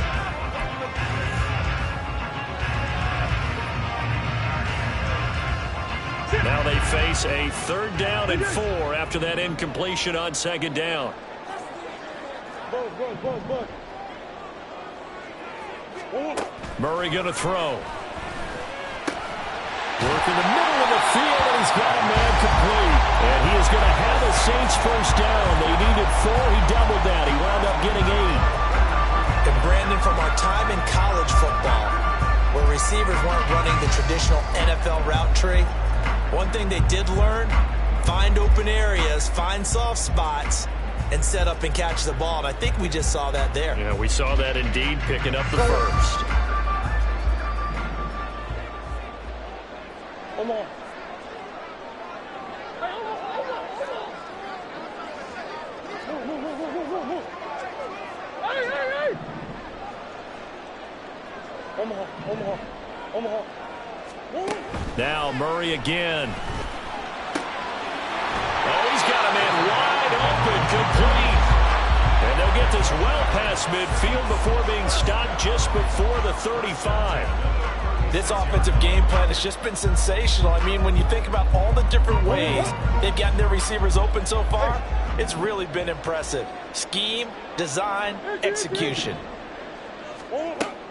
Now they face a 3rd down and 4 after that incompletion on 2nd down. Murray going to throw. Work in the middle of the field, and he's got a man complete. And he is going to have a Saints 1st down. They needed 4. He doubled that. He wound up getting 8. And Brandon, from our time in college football, where receivers weren't running the traditional NFL route tree, one thing they did learn, find open areas, find soft spots, and set up and catch the ball. And I think we just saw that there. Yeah, we saw that indeed, picking up the 1st. Omaha. Hey! Omaha. Now Murray again. Oh, he's got a man wide open, complete. And they'll get this well past midfield before being stopped just before the 35. This offensive game plan has just been sensational. I mean, when you think about all the different ways they've gotten their receivers open so far, it's really been impressive. Scheme, design, execution.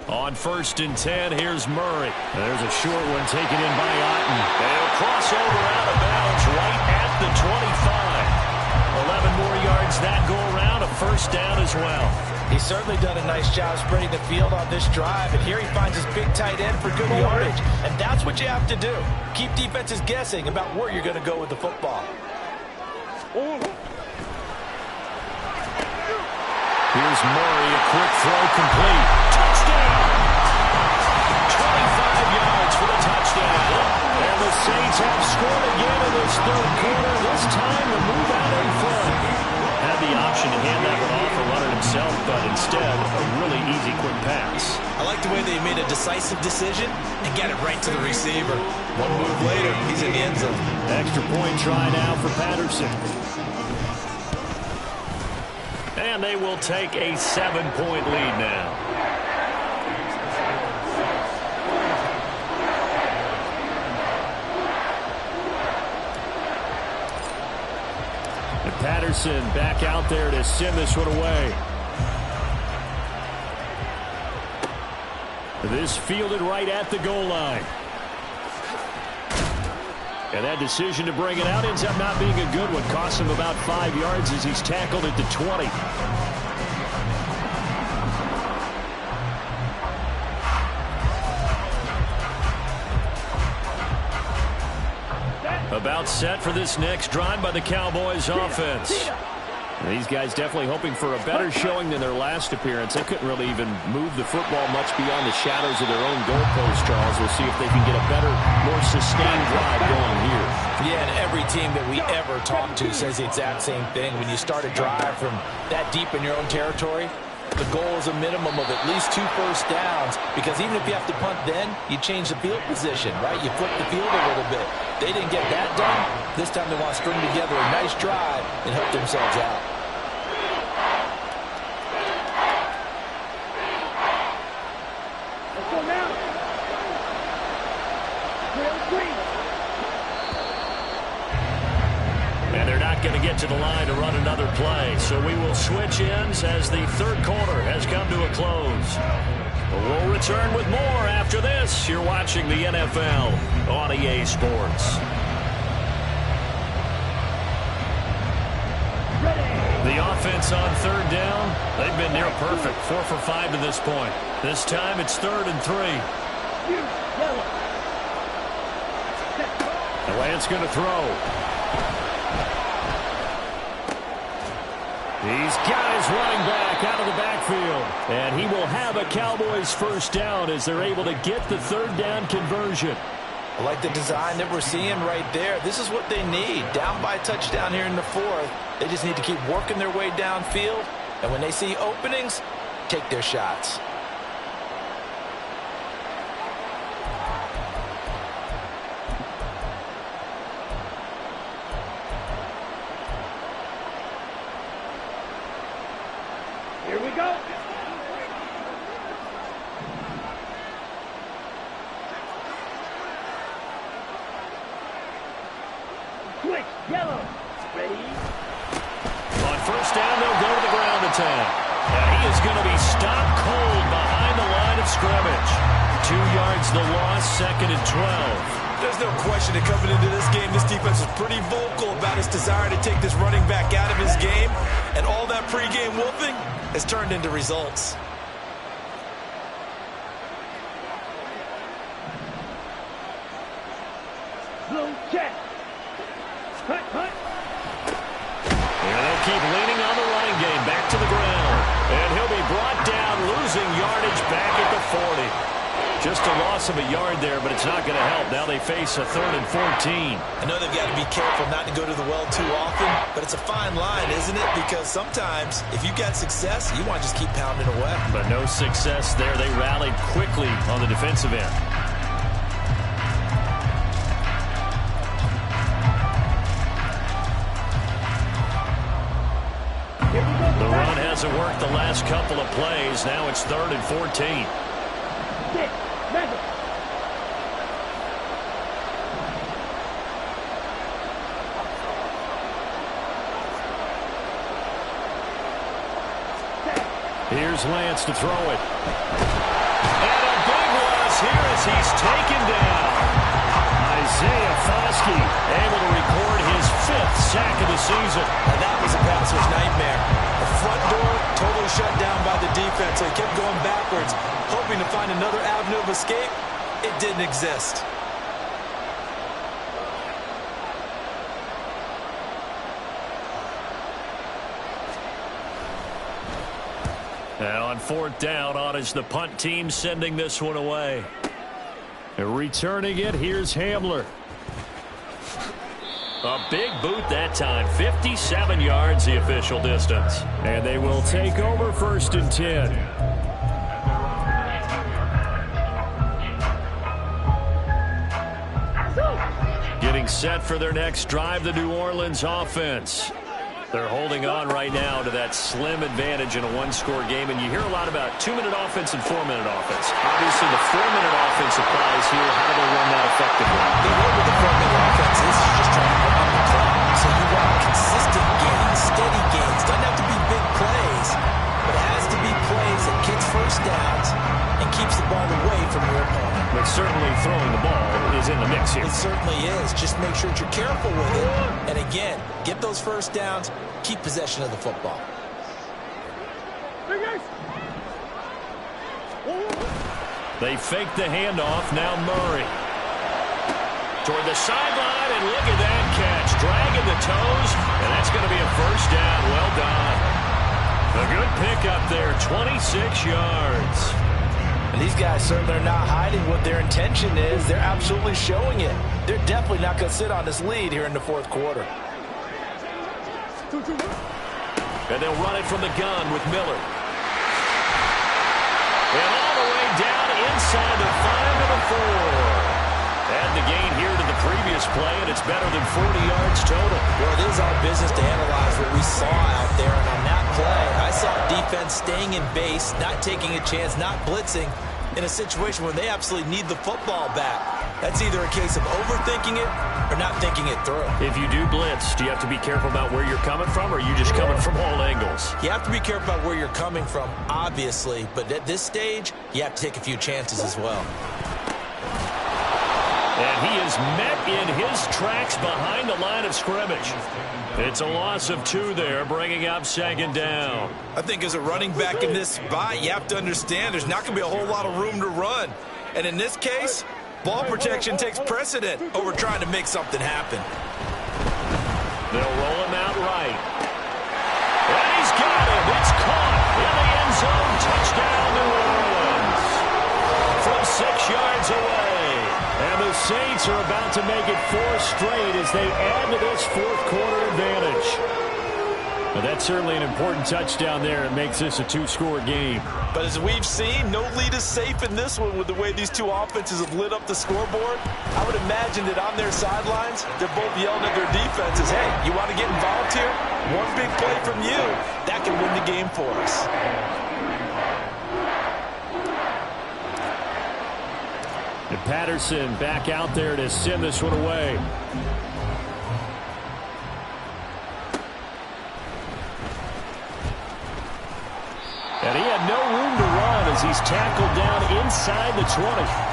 On 1st and 10, here's Murray. There's a short one taken in by Otten. They'll cross over out of bounds right at the 25. 11 more yards that go around, a 1st down as well. He's certainly done a nice job spreading the field on this drive, and here he finds his big tight end for good yardage. And that's what you have to do. Keep defenses guessing about where you're going to go with the football. Here's Murray, a quick throw complete. Touchdown! 25 yards for the touchdown. And the Saints have scored again in this 3rd quarter. This time to move out in front. Had the option to hand that one off or run it himself, but instead a really easy quick pass. I like the way they made a decisive decision and get it right to the receiver. One move later, he's in the end zone. Extra point try now for Patterson. And they will take a 7-point lead now. And Patterson back out there to send this one away. This fielded right at the goal line. And that decision to bring it out ends up not being a good one. Costs him about 5 yards as he's tackled at the 20. About set for this next drive by the Cowboys offense. These guys definitely hoping for a better showing than their last appearance. They couldn't really even move the football much beyond the shadows of their own goalpost, Charles. We'll see if they can get a better, more sustained drive going here. Yeah, and every team that we ever talk to says the exact same thing. When you start a drive from that deep in your own territory, the goal is a minimum of at least 2 first downs, because even if you have to punt then, you change the field position, right? You flip the field a little bit. They didn't get that done. This time they want to string together a nice drive and help themselves out. Let's go now. And they're not going to get to the line to run another play. So we will switch ends as the third quarter has come to a close. We'll return with more after this. You're watching the NFL on EA Sports. The offense on third down, they've been near perfect. 4 for 5 to this point. This time it's 3rd and 3. And Lance going to throw. These guys running back out of the backfield. And he will have a Cowboys first down as they're able to get the 3rd down conversion. I like the design that we're seeing right there. This is what they need. Down by a touchdown here in the 4th. They just need to keep working their way downfield. And when they see openings, take their shots. Here we go. Quick, yellow. Ready? On first down, they'll go to the ground attack. And he is going to be stopped cold behind the line of scrimmage. 2 yards the loss, 2nd and 12. There's no question that coming into this game, this defense was pretty vocal about its desire to take this running back out of his game. And all that pregame wolfing has turned into results. Blue check. Hut, hut. And they'll keep leaning on the running game back to the ground. And he'll be brought down, losing yardage back at the 40. Just a loss of a yard there, but it's not going to help. Now they face a 3rd and 14. I know they've got to be careful not to go to the well too often, but it's a fine line, isn't it? Because sometimes, if you've got success, you want to just keep pounding away. But no success there. They rallied quickly on the defensive end. The run hasn't worked the last couple of plays. Now it's 3rd and 14. Here's Lance to throw it. And a big loss here as he's taken down. Isaiah Foskey able to record his 5th sack of the season. And that was a passer's nightmare. The front door totally shut down by the defense, so he kept going backwards, hoping to find another avenue of escape. It didn't exist. Now on 4th down, on is the punt team sending this one away. Returning it, here's Hamler. A big boot that time, 57 yards the official distance. And they will take over 1st and 10. set for their next drive, the New Orleans offense. They're holding on right now to that slim advantage in a one-score game, and you hear a lot about 2-minute offense and 4-minute offense. Obviously, the 4-minute offense applies here. How do they run that effectively? The way with the 4-minute offense is just trying to run the clock. So you want consistent gains, steady gains. Doesn't have to be big plays, but it has to be plays that gets first downs and keeps the ball away from your opponent. But certainly throwing the ball is in the mix here. It certainly is. Just make sure that you're careful with it. And again, get those first downs, keep possession of the football. They fake the handoff. Now Murray. Toward the sideline, and look at that catch. Dragging the toes, and that's going to be a first down. Well done. A good pickup there, 26 yards. And these guys certainly are not hiding what their intention is. They're absolutely showing it. They're definitely not going to sit on this lead here in the fourth quarter. And they'll run it from the gun with Miller. And all the way down inside the 5 to the 4. Add the gain here to the previous play, and it's better than 40 yards total. Well, it is our business to analyze what we saw out there. And on that play, I saw defense staying in base, not taking a chance, not blitzing in a situation where they absolutely need the football back. That's either a case of overthinking it or not thinking it through. If you do blitz, do you have to be careful about where you're coming from, or are you just coming from all angles? You have to be careful about where you're coming from, obviously. But at this stage, you have to take a few chances as well. And he is met in his tracks behind the line of scrimmage. It's a loss of 2 there, bringing up second down. I think as a running back in this spot, you have to understand there's not going to be a whole lot of room to run. And in this case, ball protection takes precedent over trying to make something happen. They'll roll him out right. And he's got him. It's caught in the end zone. Touchdown, New Orleans. From 6 yards away. And the Saints are about to make it 4 straight as they add to this fourth quarter advantage. But that's certainly an important touchdown there. It makes this a 2-score game. But as we've seen, no lead is safe in this one with the way these two offenses have lit up the scoreboard. I would imagine that on their sidelines, they're both yelling at their defenses, hey, you want to get involved here? One big play from you, that can win the game for us. And Patterson back out there to send this one away. And he had no room to run as he's tackled down inside the 20.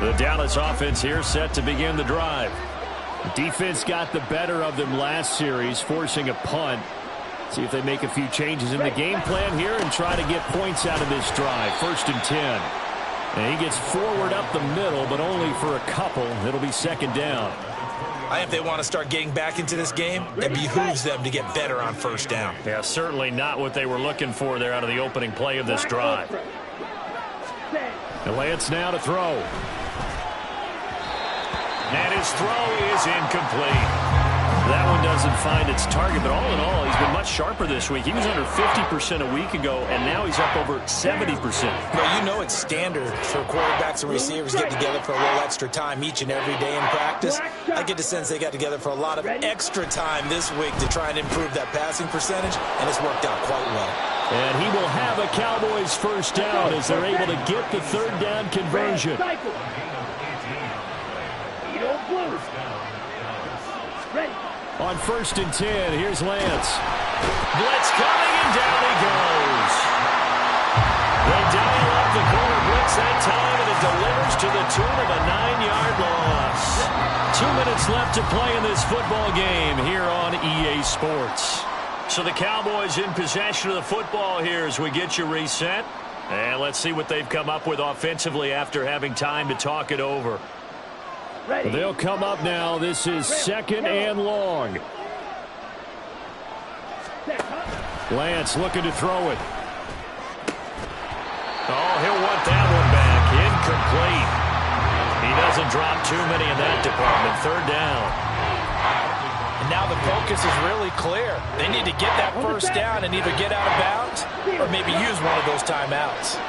The Dallas offense here set to begin the drive. The defense got the better of them last series, forcing a punt. See if they make a few changes in the game plan here and try to get points out of this drive. 1st and 10. And he gets forward up the middle, but only for a couple. It'll be second down. I think they want to start getting back into this game. It behooves them to get better on first down. Yeah, certainly not what they were looking for there out of the opening play of this drive. And Lance now to throw. And his throw is incomplete. That one doesn't find its target, but all in all, he's been much sharper this week. He was under 50% a week ago, and now he's up over 70%. Well, you know it's standard for quarterbacks and receivers get together for a little extra time each and every day in practice. I get the sense they got together for a lot of extra time this week to try and improve that passing percentage, and it's worked out quite well. And he will have a Cowboys first down as they're able to get the third down conversion. On 1st and 10, here's Lance. Blitz coming, and down he goes. They dial up the corner blitz that time, and it delivers to the tune of a 9-yard loss. 2 minutes left to play in this football game here on EA Sports. So the Cowboys in possession of the football here as we get you reset. And let's see what they've come up with offensively after having time to talk it over. They'll come up now. This is 2nd and long. Lance looking to throw it. Oh, he'll want that one back. complete. He doesn't drop too many in that department. Third down. And now the focus is really clear. They need to get that first down and either get out of bounds or maybe use one of those timeouts.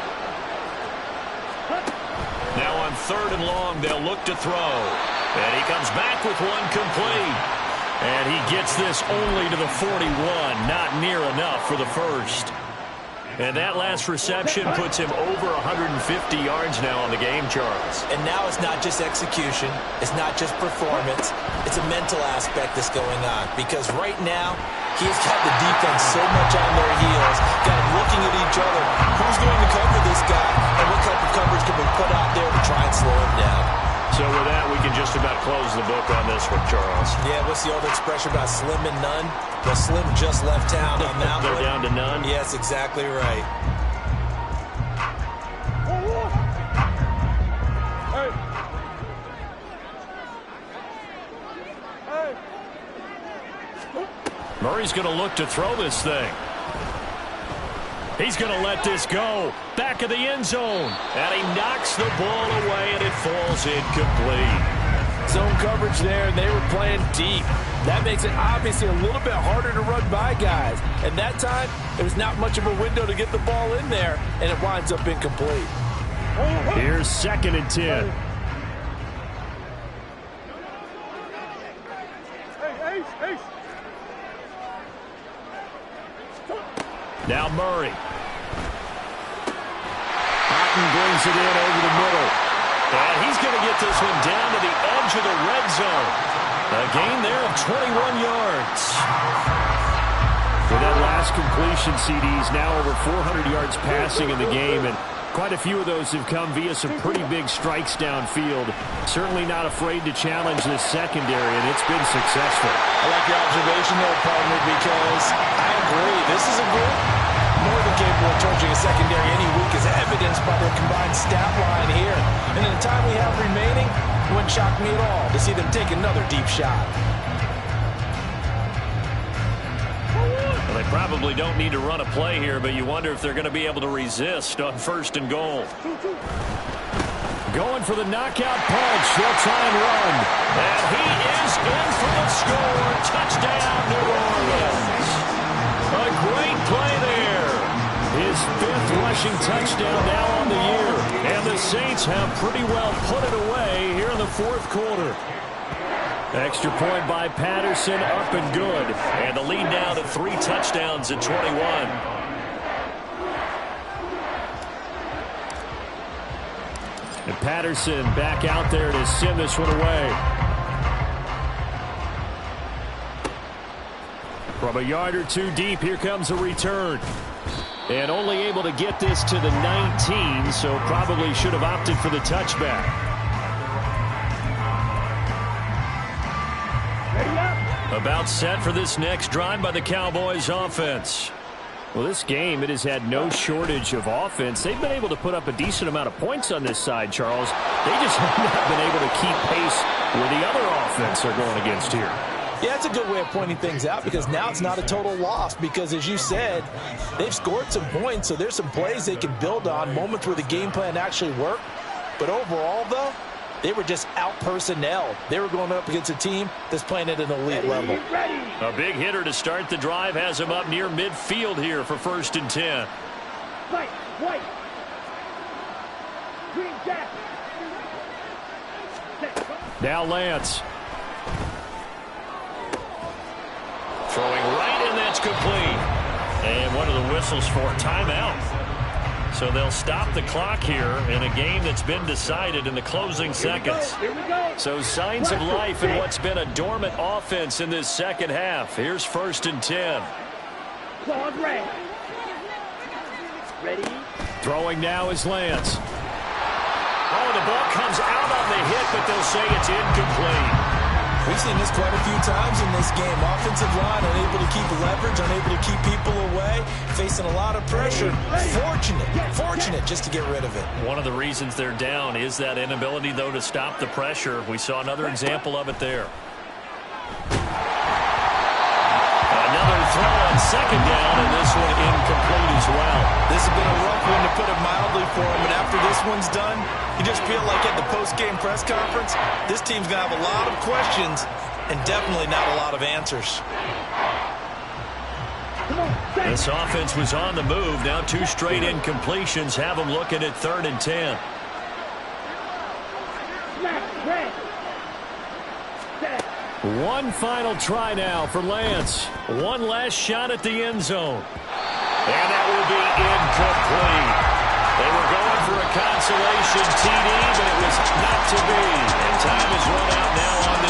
Now on third and long, they'll look to throw. And he comes back with one complete. And he gets this only to the 41. Not near enough for the first. And that last reception puts him over 150 yards now on the game, Charles. And now it's not just execution. It's not just performance. It's a mental aspect that's going on. Because right now, he's got the defense so much on their heels, got them looking at each other. Who's going to cover this guy? And what type of coverage can we put out there to try and slow him down? So with that, we can just about close the book on this one, Charles. Yeah, what's the old expression about slim and none? Well, Slim just left town on that They're one. down to none? Yes, exactly right. Murray's going to look to throw this thing. He's going to let this go. Back of the end zone. And he knocks the ball away, and it falls incomplete. Zone coverage there, and they were playing deep. That makes it obviously a little bit harder to run by guys. And that time, there's not much of a window to get the ball in there, and it winds up incomplete. Here's 2nd and 10. Ace. Now Murray. Cotton brings it in over the middle. And he's going to get this one down to the edge of the red zone. A gain there of 21 yards. With that last completion, CD's now over 400 yards passing in the game, and quite a few of those have come via some pretty big strikes downfield. Certainly not afraid to challenge this secondary, and it's been successful. I like your observation there, partner, because I agree. This is a group more than capable of charging a secondary any week, as evidenced by their combined stat line here. And in the time we have remaining, it wouldn't shock me at all to see them take another deep shot. Well, they probably don't need to run a play here, but you wonder if they're going to be able to resist on 1st and goal. Going for the knockout punch. They'll try and run. And he is in for the score. Touchdown, New Orleans. A great play there. His 5th rushing touchdown now on the year. And the Saints have pretty well put it away here in the 4th quarter. Extra point by Patterson, up and good. And the lead now to 3 touchdowns at 21. And Patterson back out there to send this one away. From a yard or two deep, here comes a return. And only able to get this to the 19, so probably should have opted for the touchback. About set for this next drive by the Cowboys offense. Well, this game, it has had no shortage of offense. They've been able to put up a decent amount of points on this side, Charles. They just have not been able to keep pace with the other offense they're going against here. Yeah, it's a good way of pointing things out, because now it's not a total loss, because as you said, they've scored some points, so there's some plays they can build on, moments where the game plan actually worked. But overall, though, they were just out-personnel. They were going up against a team that's playing at an elite level. A big hitter to start the drive has him up near midfield here for 1st and 10. White. Green jacket. Now Lance. Throwing right, and that's complete. And one of the whistles for a timeout. So they'll stop the clock here in a game that's been decided in the closing seconds. Here we go. So signs of life in what's been a dormant offense in this second half. Here's 1st and 10. Claude Ray. Ready? Throwing now is Lance. Oh, the ball comes out on the hit, but they'll say it's incomplete. We've seen this quite a few times in this game. Offensive line unable to keep leverage, unable to keep people away, facing a lot of pressure. Fortunate just to get rid of it. One of the reasons they're down is that inability, though, to stop the pressure. We saw another example of it there. Another throw, and second down, and this one incomplete as well. This has been a rough one, to put it mildly, for him. And after this one's done, you just feel like at the post-game press conference, this team's going to have a lot of questions and definitely not a lot of answers. This offense was on the move. Now 2 straight incompletions have them looking at 3rd and 10. One final try now for Lance. One last shot at the end zone. And that will be incomplete. They were going for a consolation TD, but it was not to be. And time is run out now on this.